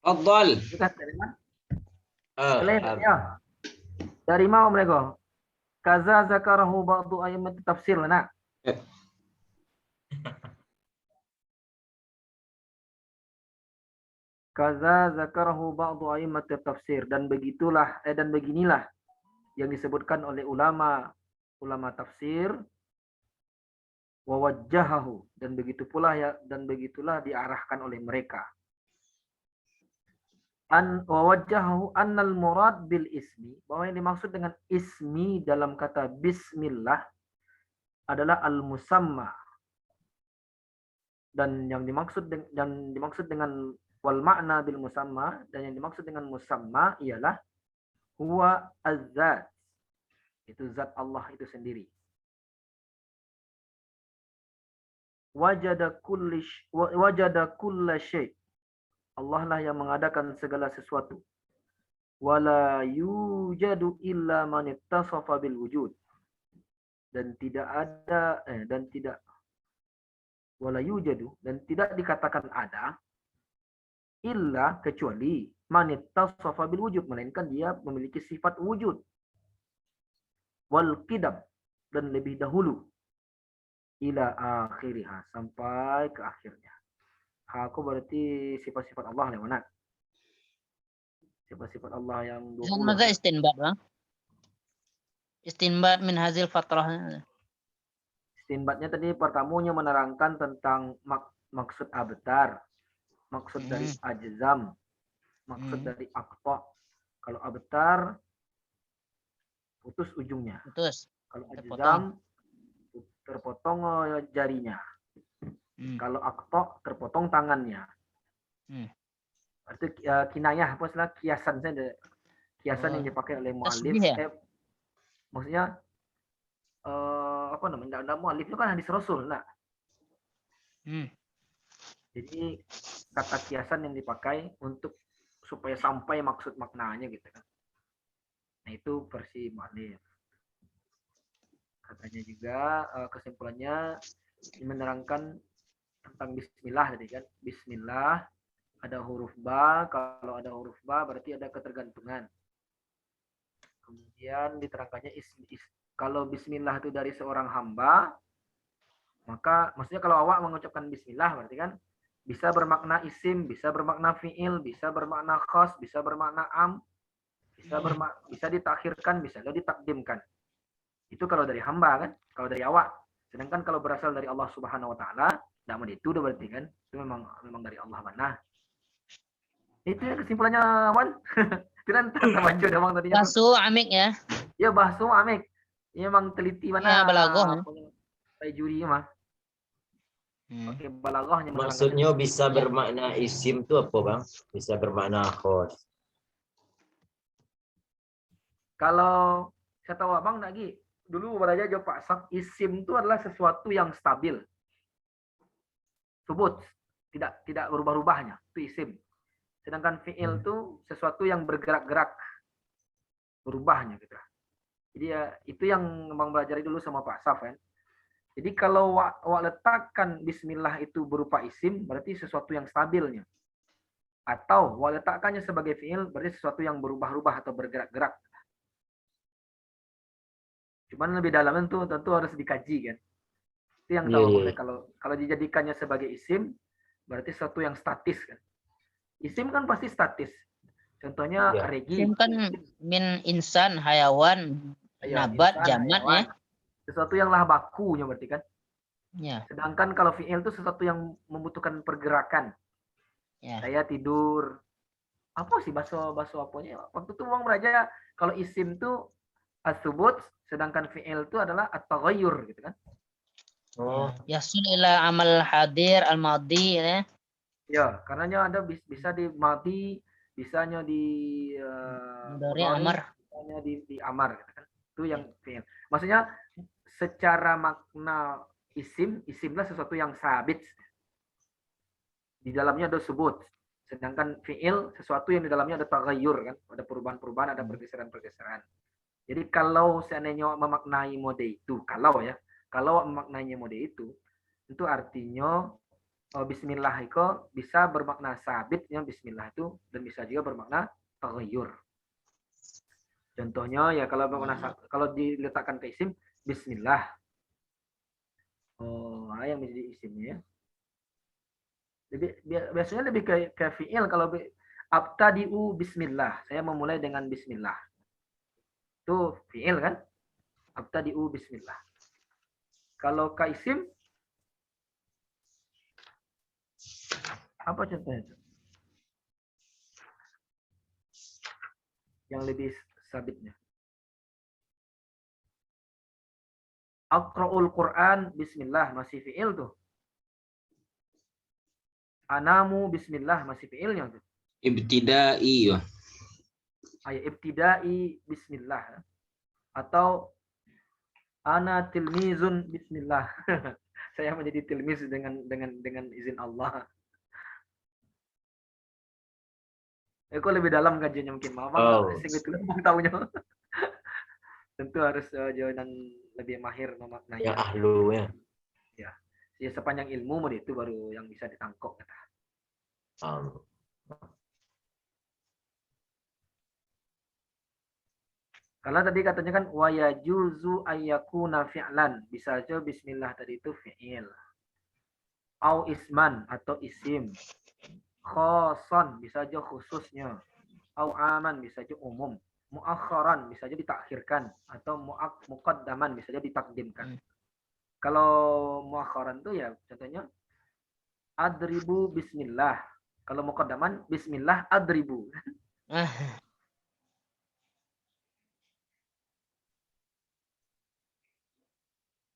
Afdal. Bukan dari mana? Ah, Ya. Dari mana mereka? Kaza zakarahu ba'du ayat tafsir lana. Kaza zakarahu ba'du ayat tafsir, dan begitulah dan beginilah yang disebutkan oleh ulama tafsir, wawajjahahu, dan begitu pula ya, dan begitulah diarahkan oleh mereka. Wawajjahahu annal murad bil ismi, bahwa yang dimaksud dengan ismi dalam kata bismillah adalah al musamma, dan yang dimaksud dengan wal makna bil musamma, dan yang dimaksud dengan musamma ialah huwa az-zat, itu zat Allah itu sendiri. Wajada kulla syai', Allah lah yang mengadakan segala sesuatu. Wala yujadu illa man ittasafa bil wujud, dan tidak ada dan tidak wala yujadu, dan tidak dikatakan ada illa, kecuali man ittasafa bil wujud, melainkan dia memiliki sifat wujud. Wal qidam, dan lebih dahulu, ila akhiriha, sampai ke akhirnya. Aku berarti sifat-sifat Allah yang mana? Sifat-sifat Allah yang 20. Maza istinbat, Bang? Istinbat min hazil fatrah. Istinbatnya tadi pertamanya menerangkan tentang maksud abtar, maksud dari ajzam, maksud dari aqta. Kalau abtar putus ujungnya. Putus. Kalau ajzam terpotong jarinya. Kalau aqta terpotong tangannya. Berarti kinayah, apa istilah kiasan saja. Kiasan yang dipakai oleh muallif. Ya? Maksudnya apa namanya? Enggak muallif itu kan hadis Rasul, nah. Jadi kata kiasan yang dipakai untuk supaya sampai maksud maknanya gitu kan. Nah, itu versi muallif. Katanya juga kesimpulannya menerangkan tentang bismillah tadi kan. Bismillah, ada huruf ba, kalau ada huruf ba berarti ada ketergantungan. Kemudian diterangkannya kalau bismillah itu dari seorang hamba, maka maksudnya kalau awak mengucapkan bismillah berarti kan bisa bermakna isim, bisa bermakna fiil, bisa bermakna khas, bisa bermakna am, bisa ditakhirkan, bisa ditakdimkan. Itu kalau dari hamba kan, kalau dari awak. Sedangkan kalau berasal dari Allah Subhanahu wa taala, nama itu udah berarti kan itu memang dari Allah mana. Itu ya kesimpulannya, Wan. Kira terbaca memang tadinya. Basu amik ya. Ya, basu amik. Ini memang teliti mana. Ya, balagoh. Juri mah. Oke, balaghahnya. Maksudnya bisa bermakna isim itu apa, Bang? Bisa bermakna khos. Kalau saya tahu Abang lagi, dulu belajar jawab Pak Saf, isim itu adalah sesuatu yang stabil. Subut, tidak berubah-ubahnya, itu isim. Sedangkan fi'il itu sesuatu yang bergerak-gerak, berubahnya gitu. Jadi ya itu yang Abang belajar dulu sama Pak Saf kan. Jadi kalau wak letakkan bismillah itu berupa isim, berarti sesuatu yang stabilnya. Atau wak letakkannya sebagai fi'il, berarti sesuatu yang berubah-ubah atau bergerak-gerak. Cuman lebih dalamnya tentu harus dikaji kan. Itu yang tahu. Kalau dijadikannya sebagai isim, berarti sesuatu yang statis kan. Isim kan pasti statis. Contohnya regi. Isim kan min insan, hayawan, nabat, jamat ya. Sesuatu yang lah bakunya berarti kan. Ya. Sedangkan kalau fi'il itu sesuatu yang membutuhkan pergerakan. Ya. Saya tidur. Apa sih bahasa apanya? Waktu itu Bang belajar kalau isim itu as-subut, sedangkan fi'il itu adalah at-taghayyur gitu kan. Yasul ila amal hadir al-madi ya. Ya, karenanya ada bisa di madi, bisanya di dari amar, bisanya di amar gitu kan. Itu yang fi'il. Maksudnya secara makna isimlah sesuatu yang sabit. Di dalamnya ada subut. Sedangkan fi'il sesuatu yang di dalamnya ada taghayyur kan, ada perubahan-perubahan, ada pergeseran-pergeseran. Jadi kalau seandainya memaknai mode itu, kalau memaknainya mode itu artinya bismillah itu bisa bermakna sabit ya bismillah itu dan bisa juga bermakna taghayyur. Contohnya ya kalau diletakkan ke isim bismillah. Oh, yang menjadi isimnya ya. Biasanya lebih ke fi'il kalau abtadi'u bismillah. Saya memulai dengan bismillah. Itu fi'il kan? Abtadi'u bismillah. Kalau ka isim apa contohnya? Yang lebih sabitnya. Aqra'ul Quran bismillah masih fi'il tuh. Anamu bismillah masih fi'ilnya tuh. Ibtidai ya. Ayat ibtidai bismillah atau ana tilmizun bismillah. Saya menjadi tilmiz dengan izin Allah. Aku lebih dalam kajiannya mungkin. Maaf, sebetulnya bang tahunya. Tentu harus jauh dan lebih mahir memaknai. Yang ahlu ya. Ya sepanjang ilmu itu baru yang bisa ditangkap kata. Kalau tadi katanya kan wa yajuzu ayyakuna fi'lan, bisa aja bismillah tadi itu fi'il. Au isman atau isim. Khoson bisa aja khususnya. Au aman bisa aja umum. Muakharan bisa aja ditakhirkan atau muqaddaman bisa aja ditakdimkan. Kalau muakharan itu ya contohnya adribu bismillah. Kalau muqaddaman bismillah adribu.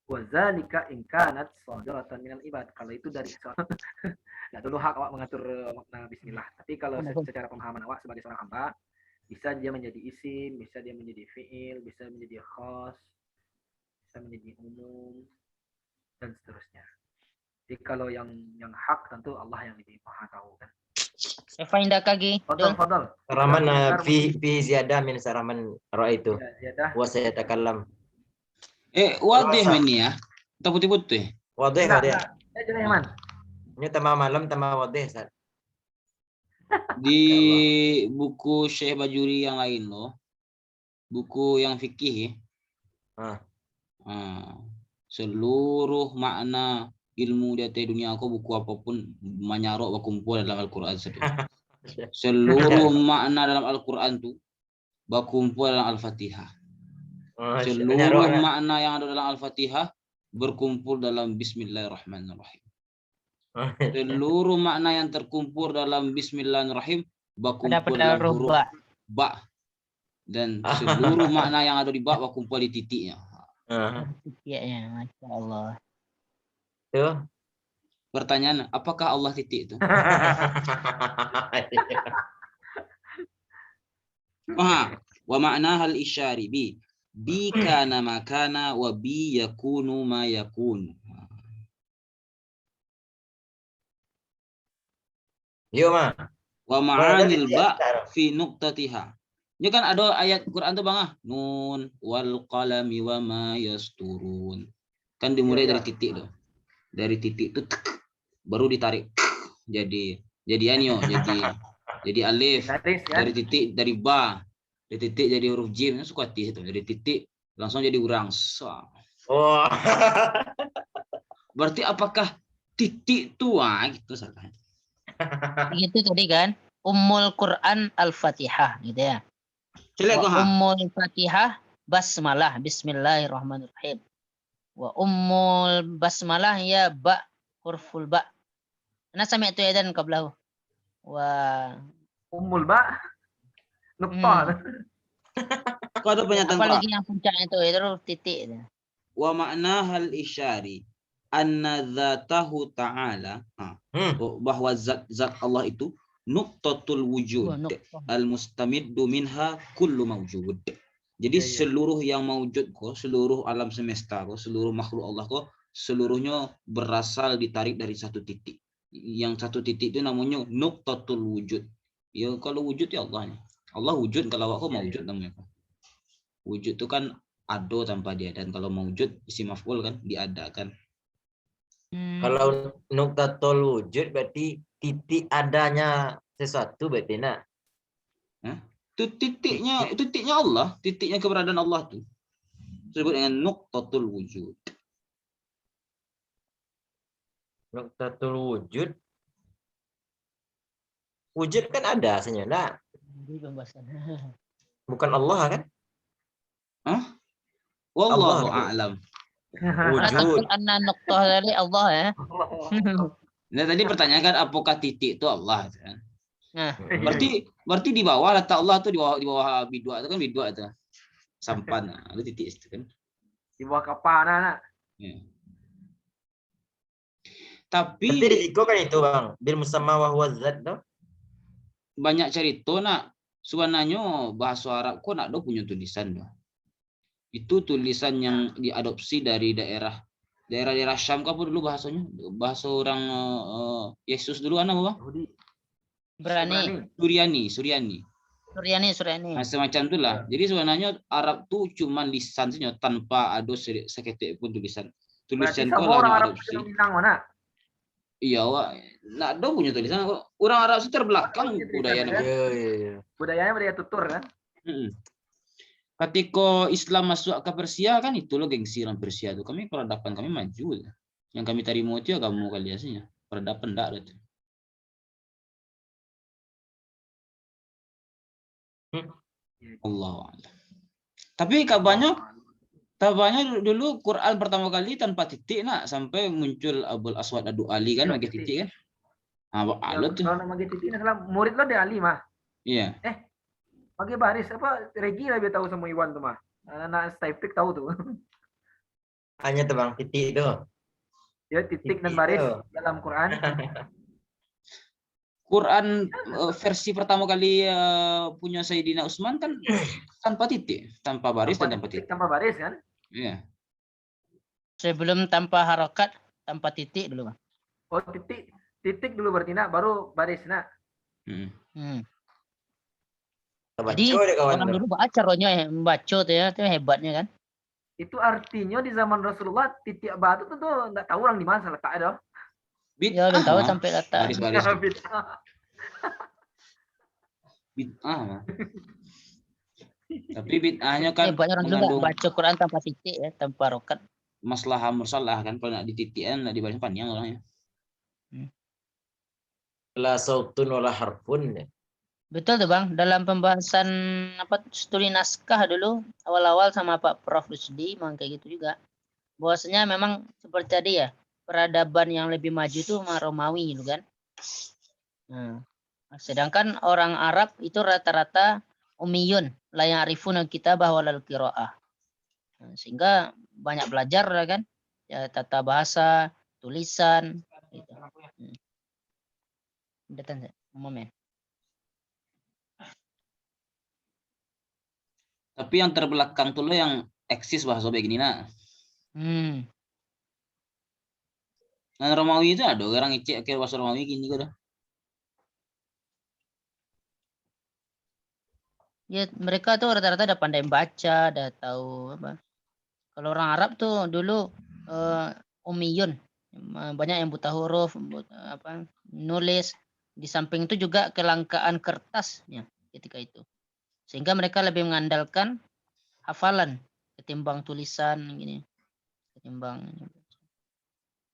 Wazalika in kanat shadiratan minal ibad. Kalau itu dari seorang nah dulu hak awak mengatur makna bismillah. Tapi kalau secara pemahaman awak sebagai seorang hamba, bisa dia menjadi isim, bisa dia menjadi fi'il, bisa menjadi khas, bisa menjadi umum dan seterusnya. Jadi kalau yang hak tentu Allah yang lebih maha tahu kan. Fainda kagi. Fadal. Saraman fi ziyadah min saraman ra'aitu. Ziyadah. Wa sayatakallam. Wadih ini ya. Atau putih-putih. Wadih. Man. Ini tamam malam tamam wadih. Di buku Syekh Bajuri yang lain loh. Buku yang fikih. Seluruh makna ilmu di atas dunia aku buku apapun menyarok berkumpul dalam Al-Quran. Seluruh makna dalam Al-Quran tuh berkumpul dalam Al-Fatihah. Seluruh makna yang ada dalam Al-Fatihah berkumpul dalam Bismillahirrahmanirrahim. Seluruh makna yang terkumpul dalam Bismillahirrahmanirrahim berkumpul dalam huruf ba. Dan seluruh makna yang ada di ba berkumpul di titiknya. Ya, Masya Allah. Tuh. Pertanyaan, apakah Allah titik itu? Wa makna hal isyari bi kana makana wa bi yakunu ma yakunu. Yuk, Ma. Wa ma'anil ba fi nuqtatiha. Ini kan ada ayat Quran tuh Bang Nun wal qalami wa ma yasturun. Kan dimulai dari titik tuh. Dari titik itu baru ditarik jadi anyo jadi alif dari titik dari ba dari titik jadi huruf jim suka hati itu dari titik langsung jadi urang. Oh. Berarti apakah titik tua gitu salahnya? Gitu tadi kan Ummul Quran Al-Fatihah gitu ya. Ummul Fatihah basmalah bismillahirrahmanirrahim. Wa ummul basmalah ya ba huruful ba. Nah sami'tu yadan qablahu. Wa ummul ba nuqtah. Kau ada pernyataan apalagi yang puncaknya itu titik. Wa makna hal isyari anna dzatahu ta'ala bahwa zat Allah itu nuqtatul wujud al mustamiddu minha kullu mawjud. Jadi seluruh yang mawjud kok, seluruh alam semesta kok, seluruh makhluk Allah kok, seluruhnya berasal ditarik dari satu titik. Yang satu titik itu namanya nuqtatul wujud. Ya kalau wujud ya Allah. Allah wujud, kalau aku mawjud namanya. Wujud itu kan ada tanpa dia, dan kalau mawjud isim maf'ul kan diadakan. Kalau nuktatul wujud berarti titik adanya sesuatu berarti nak. Itu titiknya Allah, titiknya keberadaan Allah tuh. Disebut dengan nuqtatul wujud. Nuktatul wujud. Wujud kan ada aslinya, nak. Bukan Allah kan? Wallahu Allah. a'lam. Wujud. Anna nuqtah dari Allah ya. Nah, tadi pertanyaan kan apakah titik itu Allah kan? Nah, Berarti di bawah letak Allah tuh di bawah bidua itu kan bidua itu. Sampan. Nah, itu titik itu kan. Di bawah kapan nak? Ya. Berarti Tapi risiko kan itu bang. Bil musamma wa huwa zat tuh. banyak cerita nak sebenarnya bahasa Arab kok nak do punya tulisan doh. Itu tulisan yang diadopsi dari daerah Syam apa dulu bahasanya? Bahasa orang Yesus dulu apa bang? Berani. Suryani. Suryani. Nah, semacam itulah. Jadi sebenarnya Arab tuh cuma lisan saja tanpa ada seketik pun tulisan. Berarti Tulisan semua kok orang lah Arab adopsi. yang bilang mana? Iya, wak. Nak do punya tulisan. Orang Arab itu terbelakang budaya Kan? Iya. Budayanya budaya tutur kan? Ketika Islam masuk ke Persia kan itu loh gengsi orang Persia itu. Kami peradaban kami maju. Yang kami terima itu agama kali aslinya. Peradaban enggak ada. Allah. Tapi kabarnya dulu Quran pertama kali tanpa titik nak sampai muncul Abul Aswad Adu Ali kan pakai titik kan. Ada tuh. Kalau nama titik ini salah murid lo dia Ali mah. Iya. Pakai baris apa Regi lebih tahu sama Iwan tuh mah. Anak statistik tahu tuh. Hanya tuh bang titik itu. Ya titik dan baris dalam Quran. Quran versi pertama kali punya Sayyidina Utsman kan tanpa titik, tanpa baris dan tanpa titik. Tanpa baris kan? Iya. Sebelum tanpa harokat, tanpa titik dulu, Bang. Oh, titik dulu berarti nak, baru baris nak. Jadi orang dulu baca rohnya membaca tuh ya, itu hebatnya kan. Itu artinya di zaman Rasulullah titik batu tuh enggak tahu orang di mana letaknya. Ya, belum tahu sampai letak. Baris-baris. Bid'ah. Tapi bid'ahnya kan hebatnya orang dulu baca Quran tanpa titik ya, tanpa harokat. Maslahah mursalah kan, kalau nak dititikan nak dibaca panjang orangnya. La sautun wala harfun. Betul tuh Bang, dalam pembahasan studi naskah dulu awal-awal sama Pak Prof Rusdi memang kayak gitu juga. Bahwasanya memang seperti tadi ya, peradaban yang lebih maju itu Romawi gitu kan. Nah, sedangkan orang Arab itu rata-rata ummiyun, la ya'rifuna kitabah walal qiraah. Nah, sehingga banyak belajar kan, ya, tata bahasa, tulisan gitu. Datang momen. Tapi yang terbelakang tuh lo yang eksis bahasa begini nak. Nah, Romawi itu ada orang ngecek akhir bahasa Romawi gini kok dah. Ya mereka tuh rata-rata udah pandai baca, udah tahu apa. Kalau orang Arab tuh dulu ummiyun, banyak yang buta huruf, nulis. Di samping itu juga kelangkaan kertasnya ketika itu. Sehingga mereka lebih mengandalkan hafalan ketimbang tulisan gini.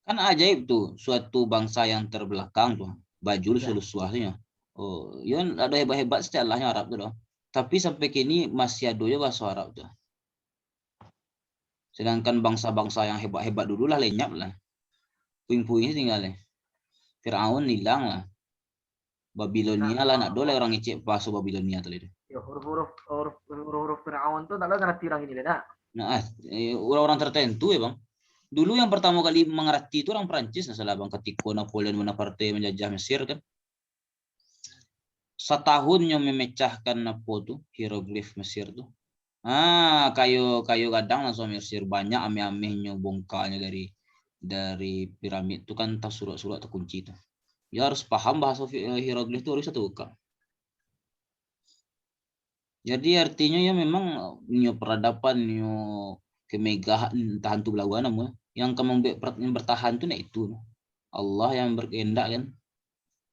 Kan ajaib tuh suatu bangsa yang terbelakang tuh. Baju seluruhnya. Oh, ya ada hebat-hebat istilahnya Arab tuh dong. Tapi sampai kini masih ada ya bahasa Arab tuh. Sedangkan bangsa-bangsa yang hebat-hebat dulu lah lenyap lah. Puing-puingnya tinggal lah. Firaun hilang lah. Babilonia lah nak dole orang ngecek bahasa Babilonia tadi. Ya, huruf Firaun tuh tak ada tirang ini lah. Nah, orang-orang tertentu ya bang. Dulu yang pertama kali mengerti itu orang Prancis, nah salah bang, ketika Napoleon Bonaparte menjajah Mesir kan. Setahunnya memecahkan hieroglif Mesir tuh. Kayu gadang langsung Mesir banyak ame-amenya bongkarnya dari piramid itu kan tas surat-surat terkunci itu. Ya harus paham bahasa hieroglif itu harus satu buka. Jadi artinya ya memang nyo peradaban nyo kemegahan entah hantu belaguan namun yang yang bertahan tuh itu Allah yang berkehendak kan.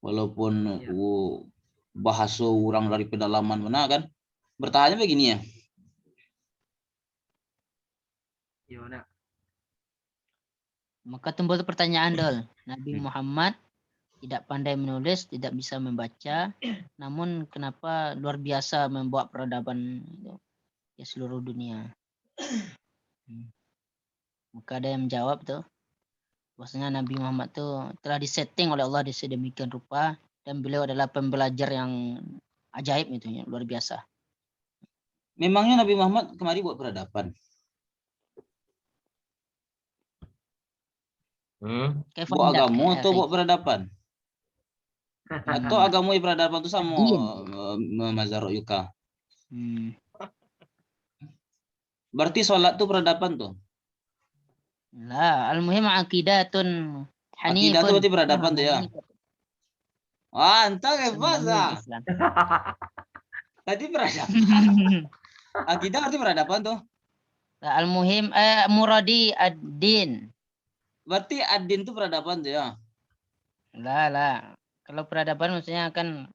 Walaupun Iya. bahasa orang dari pedalaman mana kan, bertahannya begini ya. Gimana? Maka timbul pertanyaan Dol. Nabi Hmm. Muhammad tidak pandai menulis, tidak bisa membaca, namun kenapa luar biasa membawa peradaban itu ke seluruh dunia? Maka ada yang menjawab tuh, bahwasanya Nabi Muhammad tuh telah disetting oleh Allah di sedemikian rupa dan beliau adalah pembelajar yang ajaib gitu ya, luar biasa. Memangnya Nabi Muhammad kemari buat peradaban. Kayak Buat Fanda, agama atau buat peradaban? Atau agama yang peradaban itu sama mazhar Yuka. Berarti sholat tuh peradaban tuh. Lah, al-muhim aqidatun Akidah tuh hanifun. berarti peradaban tuh ya. Wah, entah ke bahasa. Islam. Tadi peradaban. Akidah berarti peradaban tuh. Lah, al-muhim muradi ad-din. Berarti ad-din tuh peradaban tuh ya. Lah. Kalau peradaban maksudnya kan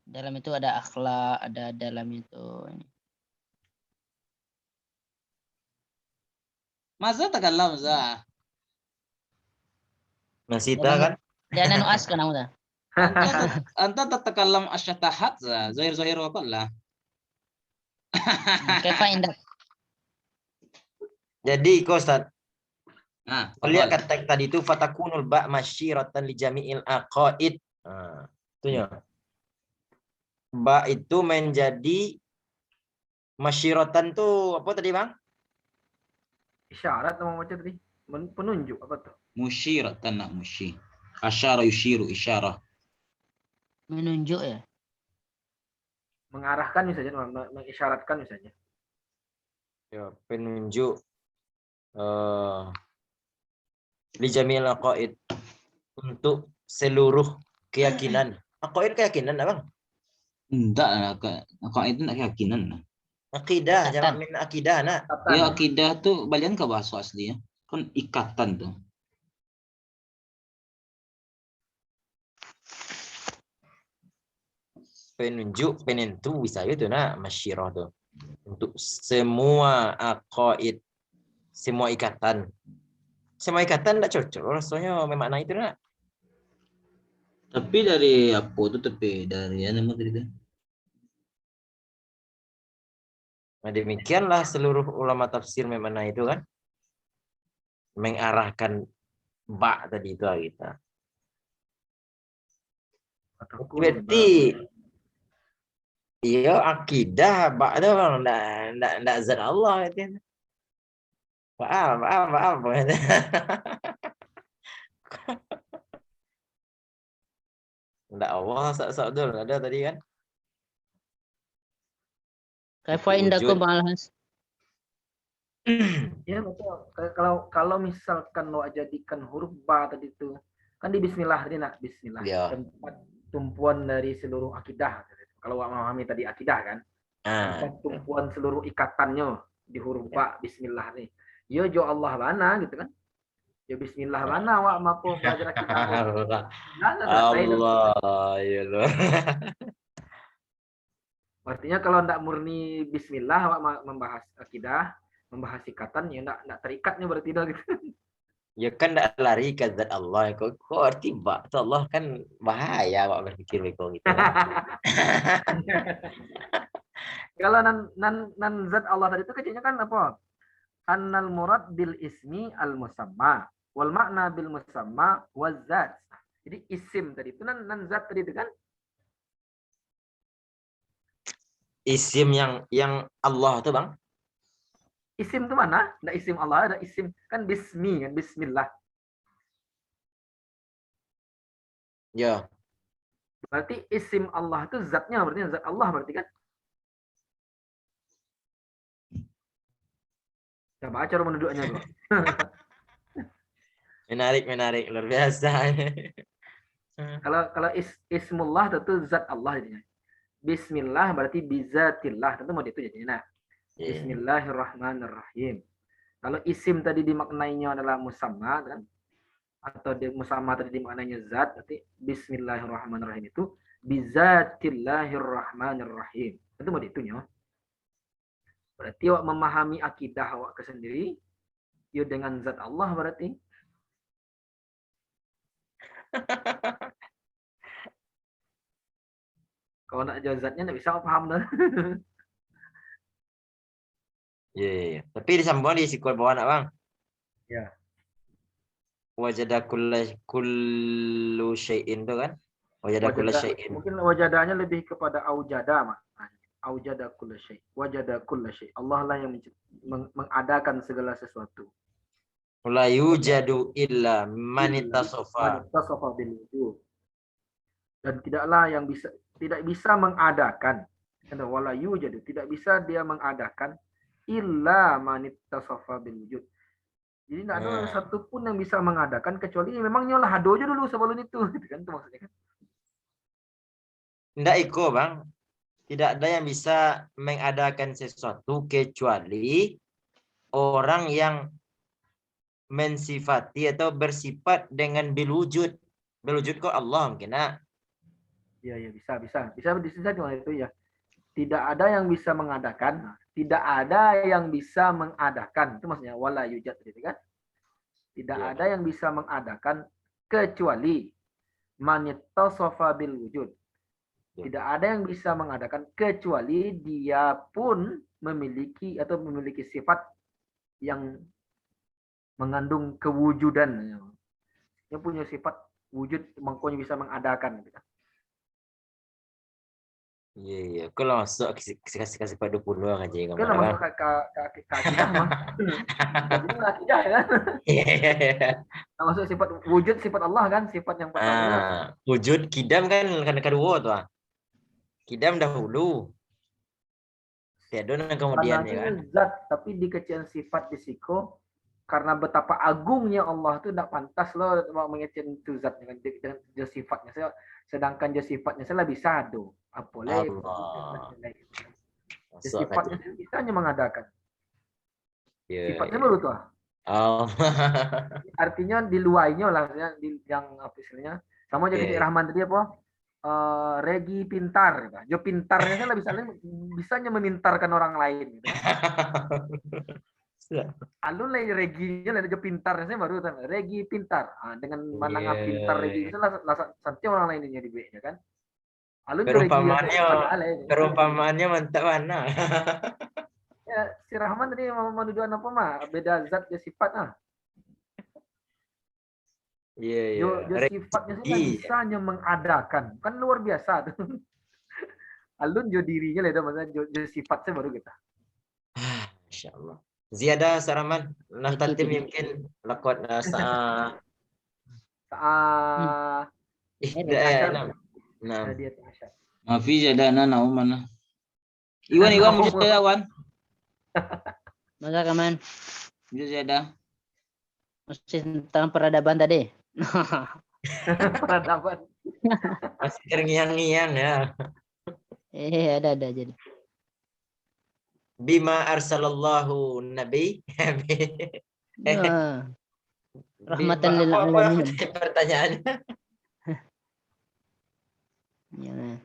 dalam itu ada akhlak, ada dalam itu. Masa takallam za. Nasita kan? Dan nuas kan kamu dah. Anta tatakallam asyatahat za. Zahir wa qalla. Kaifa indak? Jadi Ustaz, Nah, lihat kata tadi itu fatakunul ba masyiratan li jami'il aqaid. Nah, itu ya. Ba itu menjadi masyiratan tuh apa tadi, Bang? Isyarat sama macam tadi. Penunjuk apa tuh? Musyiratan nak musyir. Asyara yushiru isyarah. Menunjuk ya. Mengarahkan misalnya, mengisyaratkan misalnya. Ya, penunjuk li jami'il aqaid untuk seluruh keyakinan. Aqaid keyakinan, Bang? Enggak lah, kak itu nak keyakinan lah. Akidah, jamak min akidah, nak. Ya akidah tuh balian ke bahasa asli ya. Kan ikatan tuh. Penunjuk, penentu bisa itu nak masyirah tuh. Untuk semua aqaid, semua ikatan. Semua ikatan enggak cocok rasanya memang itu nak. Tapi dari apa tuh dari mana itu? Nah, demikianlah seluruh ulama tafsir memang itu kan mengarahkan ba tadi itu kita. Berarti iya akidah ba itu enggak zat Allah itu. Maaf. Enggak Allah Abdul ada tadi kan? Kaifa indakum Al-Has? Ya betul. Kalau misalkan lo jadikan huruf ba tadi itu kan di Bismillah tadi nak Bismillah. Ya. Tempat tumpuan dari seluruh akidah. Kalau memahami tadi akidah kan. Tempat tumpuan seluruh ikatannya di huruf ba Bismillah nih. Yo jo Allah mana gitu kan? Ya Bismillah mana wak mapo belajar akidah. Allah ya lo. Artinya kalau ndak murni Bismillah wak membahas akidah, membahas ikatan ya ndak terikatnya berarti dah gitu. Ya kan ndak lari ke zat Allah. Kok arti ba Allah kan bahaya wak berpikir begitu gitu. Kalau nan zat Allah tadi itu kecilnya kan apa? Annal murad bil ismi al musamma wal makna bil musamma waz zat. Jadi isim tadi itu nan zat tadi itu kan? Isim yang Allah tuh, Bang. Isim itu mana? Ada isim Allah, ada isim kan bismi kan bismillah. Ya. Berarti isim Allah itu zatnya berarti zat Allah berarti kan? Coba cara menunduknya bro. menarik luar biasa. Kalau ismullah tentu zat Allah jadinya. Bismillah berarti bizatillah tentu mau itu jadinya. Nah. Bismillahirrahmanirrahim. Kalau isim tadi dimaknainya adalah musamma kan, atau musamma tadi dimaknainya zat, berarti bismillahirrahmanirrahim itu bizatillahirrahmanirrahim. Itu mau ditunya. Berarti awak memahami akidah awak ke sendiri, ya dengan zat Allah berarti. Kalau nak jauh zatnya nggak bisa paham dah. Iya. Tapi disambung di sikul bawah nak bang. Ya. Wajada kullu syai'in tu kan? Wajada kullu syai'in. Mungkin wajadanya lebih kepada aujada maknanya. Aujada kullu syai'. Wajada kullu syai'. Allah lah yang mengadakan segala sesuatu. La yujadu illa man ittasafa bil wujud. Dan tidaklah yang tidak bisa mengadakan. Wala yujadu, tidak bisa dia mengadakan illa man ittasafa bil wujud. Jadi tidak ada satu pun yang bisa mengadakan kecuali memang nyolah hado aja dulu sebelum itu, gitu kan, itu maksudnya kan? Tidak iko bang, tidak ada yang bisa mengadakan sesuatu kecuali orang yang mensifati atau bersifat dengan bilwujud. Bilwujud kok Allah mungkin nak. Iya bisa disisa cuma itu ya. Tidak ada yang bisa mengadakan, tidak ada yang bisa mengadakan. Itu maksudnya wala yujad gitu kan. Tidak ada yang bisa mengadakan kecuali manittasafa bil wujud. Tidak ada yang bisa mengadakan kecuali dia pun memiliki sifat yang mengandung kewujudan. Dia punya sifat wujud, makanya bisa mengadakan gitu. Iya. Kalau masuk kasih pada 20 aja yang Kalau masuk ke akidah mah. Jadi akidah kan. Iya. Masuk sifat wujud, sifat Allah kan, sifat yang pertama. Wujud kidam kan kedua tuh. Kidam dahulu. Tiadon kemudian ya kan. Zat, tapi dikecian sifat di siko karena betapa agungnya Allah itu tidak pantas loh mengecian itu zat dengan sifatnya. Sedangkan sifatnya saya bisa do. Apalagi sifatnya bisa hanya mengadakan. Sifatnya baru tuh. Artinya di luarnya lah, yang apa istilahnya sama jadi Rahman tadi apa? Regi pintar, jo pintarnya kan bisanya memintarkan orang lain. Gitu. Alun lagi reginya lah jo pintarnya saya baru kan regi pintar. Dengan mananga pintar regi itu lah santai orang lainnya di B-nya kan. Alun perumpamaannya mantap mana? Ya, si Rahman tadi mau menuduhan apa mah? Beda zat ya sifat ah. Iya. Sifatnya sih bisa hanya mengadakan, kan luar biasa tuh. Alun jo dirinya lah, maksudnya jo sifatnya baru kita. Masya Allah. Ziyadah Saraman, nah tatim mungkin lakot Hafiz ada anak mana? Iwan bisa Iwan. Masa kaman? Bisa ada. Masih tentang peradaban tadi. Peradaban. Masih terngiang-ngiang ya. Ada jadi. Bima arsalallahu nabi. Rahmatan lil alamin. Pertanyaannya. Ya.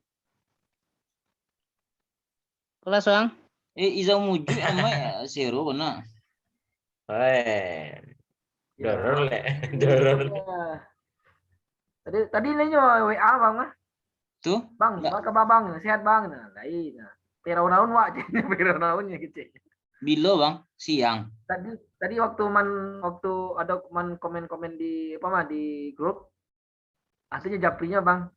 Kelas Bang. Iza muju ama zero benar. Doror. Tadi nanya WA Bang mah. Tuh? Bang, apa Bang? Sehat Bang? Nah, lain. Pirau-naun wak pirau-naunnya gitu. Bila Bang? Siang. Tadi waktu ada komen-komen di apa mah di grup. Artinya japrinya Bang.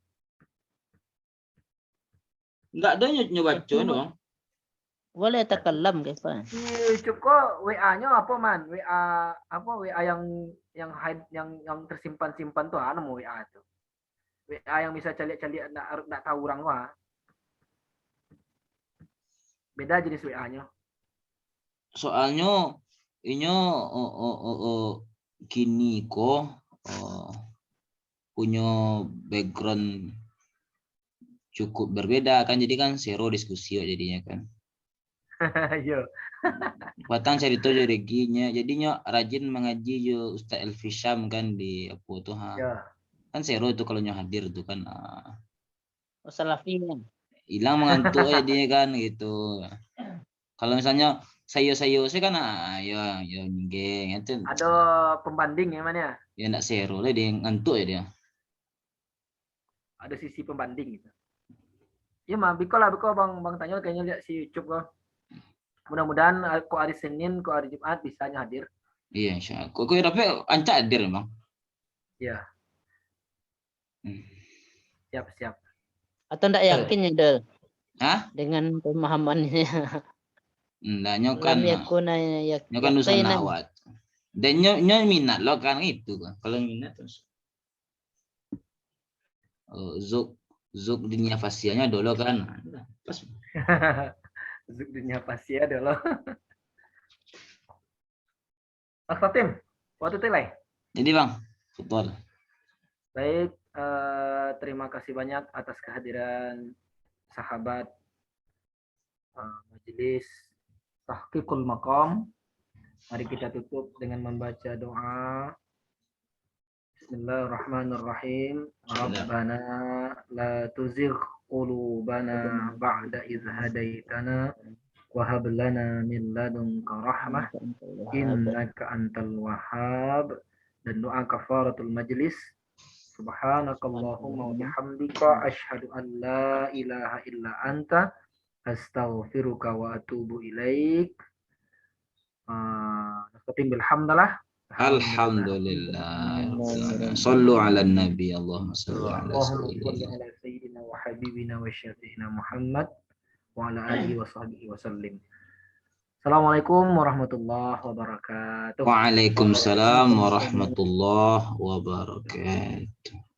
Enggak ada nyoba dong. Boleh takalam guys Pak. Cukup WA-nya apa man? WA yang hide yang tersimpan-simpan tuh mau WA tuh. WA yang bisa calik-calik enggak tahu orang wah. Beda jenis WA-nya. Soalnya ini gini kok punya background cukup berbeda kan, jadi kan zero diskusi jadinya kan. Yo. Batang cari tahu reginya. Jadinya rajin mengaji jo Ustaz Elfi Syam kan di apa tuh ha. Ya. Kan seru tuh kalau hadir tuh kan. Oh, salafinya. Hilang mengantuk aja dia kan gitu. Kalau misalnya sayo sih kan ya geng itu. Ada pembanding ya mana? Ya enggak seru lah dia ngantuk ya dia. Ada sisi pembanding gitu. Ya mah biko bang tanya kayaknya lihat si YouTube kok. Mudah-mudahan kok hari Senin, kok hari Jumat bisa hadir. Iya, insyaallah. Kok tapi ancak hadir Bang. Iya. Siap. Atau enggak yakin ya, Del? Hah? Dengan pemahamannya. Enggak nyokan. Nyokan usaha yakinan. nawat. Dan minat lo kan itu kan. Kalau minat terus. Zuk dunia fasianya dulu kan. Pas. Zuk dunia fasia dulu. Mas Fatim, waktu itu lah. Jadi Bang, betul. Baik, terima kasih banyak atas kehadiran sahabat majelis Tahqiqul Maqam. Mari kita tutup dengan membaca doa. Bismillahirrahmanirrahim. Rabbana la tuzigh qulubana ba'da idh hadaitana wa hab lana min ladunka rahmah innaka antal wahhab. Dan doa kafaratul majlis. Subhanakallahumma wa bihamdika asyhadu an la ilaha illa anta astaghfiruka wa atubu ilaik. Nastatim bilhamdalah. Alhamdulillah. Sallu ala nabi. Allahumma salli ala sayyidina wa habibina wa syafi'ina Muhammad wa ala alihi wa sahbihi wa sallim. Assalamualaikum warahmatullahi wabarakatuh. Waalaikumsalam warahmatullahi wabarakatuh.